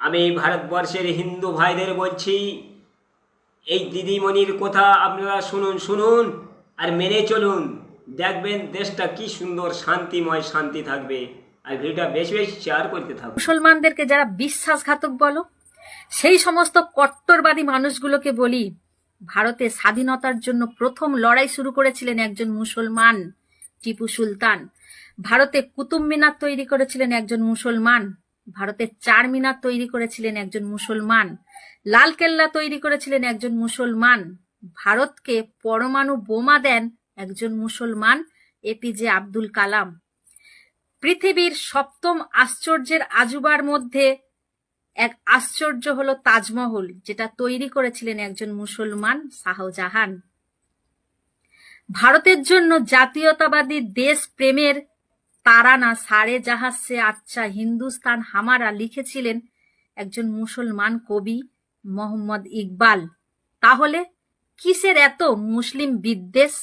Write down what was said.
আমি ভারতবর্ষের হিন্দু ভাইদের বলছি, এই দিদিমণির কথা আপনারা শুনুন শুনুন আর মেনে চলুন। দেখবেন দেশটা কি সুন্দর শান্তিময়, শান্তি থাকবে। আর ভিডিওটা বেশি বেশি শেয়ার করতে থাকুন। মুসলমানদেরকে যারা বিশ্বাসঘাতক বলো, সেই সমস্ত কট্টরবাদী মানুষগুলোকে বলি, ভারতে স্বাধীনতার জন্য প্রথম লড়াই শুরু করেছিলেন একজন মুসলমান, টিপু সুলতান। ভারতে কুতুব মিনার তৈরি করেছিলেন একজন মুসলমান। ভারতে চার মিনার তৈরি করেছিলেন একজন মুসলমান। লালকেল্লা তৈরি করেছিলেন একজন মুসলমান। ভারতকে পরমাণু বোমা দেন একজন মুসলমান, এপিজে আব্দুল কালাম। পৃথিবীর সপ্তম আশ্চর্যের আজুবার মধ্যে এক আশ্চর্য হলো তাজমহল, যেটা তৈরি করেছিলেন একজন মুসলমান, শাহজাহান। ভারতের জন্য জাতীয়তাবাদী দেশ প্রেমের তারানা সারে জাহাজ সে আচ্ছা হিন্দুস্তান হামারা লিখেছিলেন একজন মুসলমান কবি, মোহাম্মদ ইকবাল। তাহলে কিসের এত মুসলিম বিদ্বেষ?